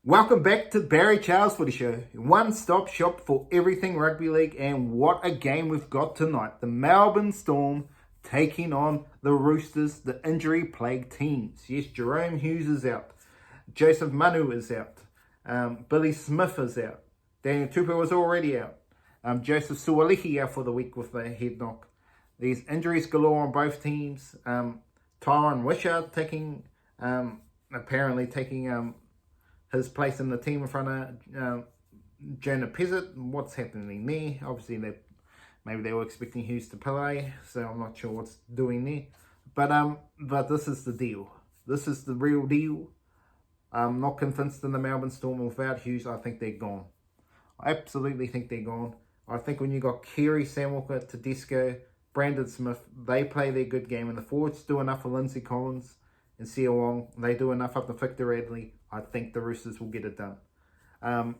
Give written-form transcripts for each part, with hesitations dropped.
Welcome back to Barry Charles Footy Show, one-stop shop for everything rugby league, and what a game we've got tonight. The Melbourne Storm taking on the Roosters, the injury-plagued teams. Yes, Jahrome Hughes is out. Joseph Manu is out. Billy Smith is out. Daniel Tupou was already out. Joseph Sualihi out for the week with a head knock. There's injuries galore on both teams. Tyron Wishart apparently taking his place in the team in front of Jonah Pezzett. What's happening there? Obviously, maybe they were expecting Hughes to play, so I'm not sure what's doing there. But this is the deal. This is the real deal. I'm not convinced in the Melbourne Storm without Hughes. I think they're gone. I absolutely think they're gone. I think when you got Cleary, Sam Walker, Tedesco, Brandon Smith, they play their good game, and the forwards do enough for Lindsay Collins and Sia Wong. They do enough up to Victor Radley. I think the Roosters will get it done.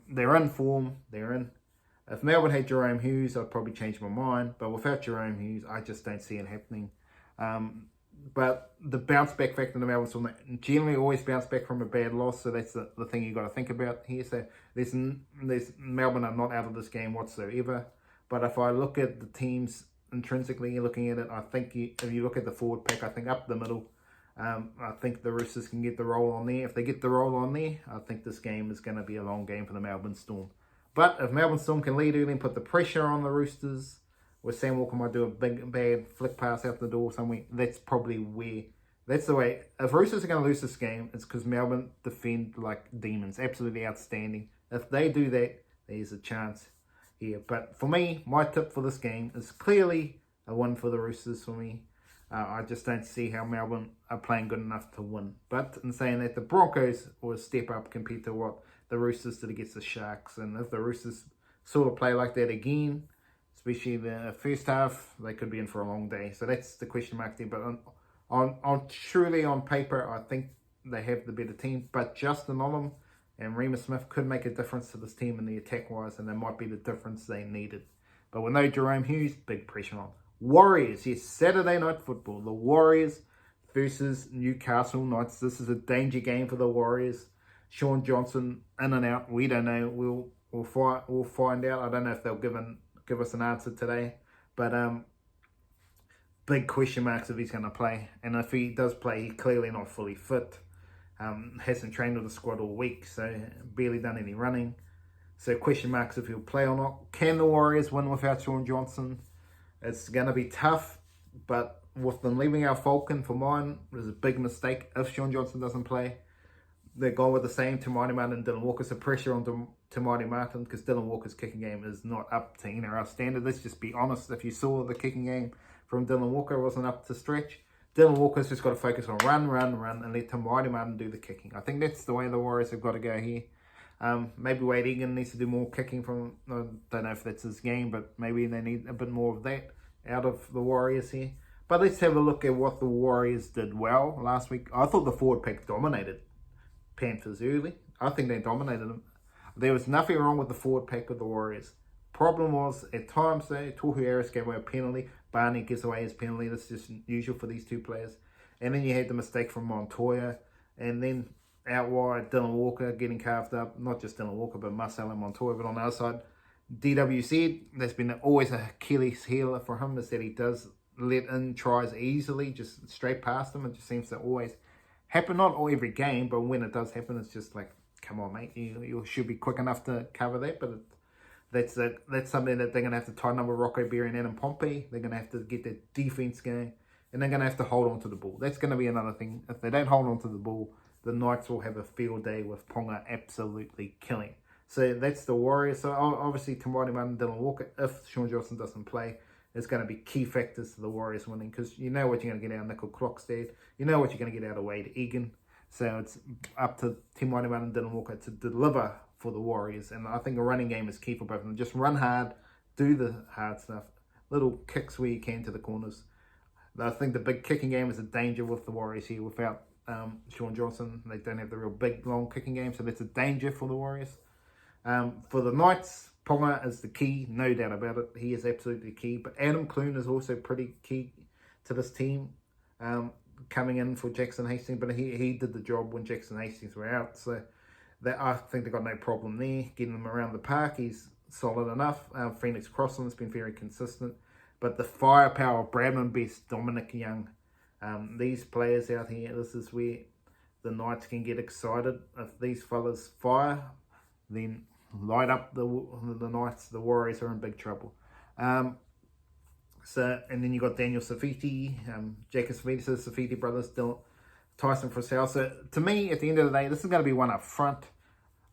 They're in form. If Melbourne had Jahrome Hughes, I'd probably change my mind. But without Jahrome Hughes, I just don't see it happening. But the bounce back factor in the Melbourne Storm, generally always bounce back from a bad loss. So that's the thing you've got to think about here. So there's Melbourne are not out of this game whatsoever. But if I look at the teams intrinsically, looking at it, I think if you look at the forward pack, I think up the middle, I think the Roosters can get the roll on there. If they get the roll on there, I think this game is going to be a long game for the Melbourne Storm. But if Melbourne Storm can lead early and put the pressure on the Roosters, where Sam Walker might do a big, bad flick pass out the door somewhere, that's the way. If Roosters are going to lose this game, it's because Melbourne defend like demons. Absolutely outstanding. If they do that, there's a chance here. But for me, my tip for this game is clearly a win for the Roosters for me. I just don't see how Melbourne are playing good enough to win. But in saying that, the Broncos will step up compared to what the Roosters did against the Sharks. And if the Roosters sort of play like that again, especially the first half, they could be in for a long day. So that's the question mark there. But truly on paper, I think they have the better team. But Justin Olam and Remus Smith could make a difference to this team in the attack-wise, and that might be the difference they needed. But with no Jahrome Hughes, big pressure on. Warriors, yes, Saturday night football. The Warriors versus Newcastle Knights. This is a danger game for the Warriors. Shaun Johnson in and out. We don't know. We'll find out. I don't know if they'll give us an answer today. But big question marks if he's going to play. And if he does play, he's clearly not fully fit. Hasn't trained with the squad all week, so barely done any running. So question marks if he'll play or not. Can the Warriors win without Shaun Johnson? It's going to be tough, but with them leaving our Falcon for mine, is a big mistake if Shaun Johnson doesn't play. They're going with the same Tamati Martin and Dylan Walker, so pressure on Tamati Martin, because Dylan Walker's kicking game is not up to our standard. Let's just be honest. If you saw the kicking game from Dylan Walker, it wasn't up to stretch. Dylan Walker's just got to focus on run, and let Tamati Martin do the kicking. I think that's the way the Warriors have got to go here. Maybe Wade Egan needs to do more kicking from, I don't know if that's his game, but maybe they need a bit more of that out of the Warriors here. But let's have a look at what the Warriors did well last week. I thought the forward pack dominated Panthers early. I think they dominated them. There was nothing wrong with the forward pack of the Warriors. Problem was, at times, Tohu Harris gave away a penalty. Barnett gives away his penalty. That's just usual for these two players. And then you had the mistake from Montoya. And then out wide, Dylan Walker getting carved up. Not just Dylan Walker, but Marcelo and Montoya. But on the other side, DWZ, that's been always a Achilles heel for him, is that he does let in tries easily, just straight past him. It just seems to always happen. Not all every game, but when it does happen, it's just like, come on, mate. You should be quick enough to cover that. But that's something that they're going to have to tighten up with Rocco Berry and Adam Pompey. They're going to have to get their defense going, and they're going to have to hold on to the ball. That's going to be another thing. If they don't hold on to the ball, the Knights will have a field day with Ponga absolutely killing. So that's the Warriors. So obviously, Tamati Martin and Dylan Walker, if Shaun Johnson doesn't play, is going to be key factors to the Warriors winning, because you know what you're going to get out of Nickel Clockstead. You know what you're going to get out of Wade Egan. So it's up to Tamati Martin and Dylan Walker to deliver for the Warriors. And I think a running game is key for both of them. Just run hard, do the hard stuff, little kicks where you can to the corners. I think the big kicking game is a danger with the Warriors here. Without Shaun Johnson, they don't have the real big, long kicking game, so that's a danger for the Warriors. For the Knights, Ponga is the key, no doubt about it. He is absolutely key. But Adam Clune is also pretty key to this team, coming in for Jackson Hastings. But he did the job when Jackson Hastings were out. So I think they've got no problem there. Getting them around the park, he's solid enough. Phoenix Crossland's been very consistent. But the firepower of Bradman, Best, Dominic, Young, these players out here, this is where the Knights can get excited. If these fellas fire, then light up the Knights. The Warriors are in big trouble. And then you got Daniel Safiti, Jacob Safiti, Safiti brothers, Tyson Frisell. So to me, at the end of the day, this is going to be one up front.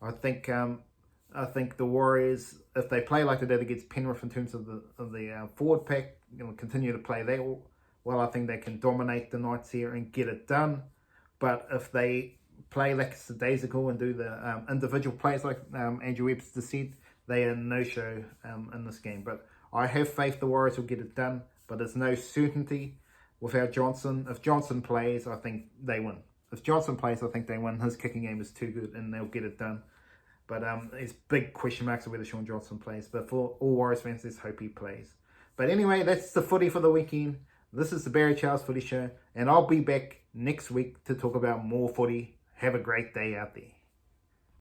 I think the Warriors, if they play like they did against Penrith in terms of the forward pack, continue to play that well, I think they can dominate the Knights here and get it done. But if they play like Sadaizical and do the individual plays like Andrew Webster said, they are no-show in this game. But I have faith the Warriors will get it done, but there's no certainty without Johnson. If Johnson plays, I think they win. If Johnson plays, I think they win. His kicking game is too good and they'll get it done. But there's big question marks of whether Shaun Johnson plays. But for all Warriors fans, let's hope he plays. But anyway, that's the footy for the weekend. This is the Barry Charles Footy Show, and I'll be back next week to talk about more footy. Have a great day out there.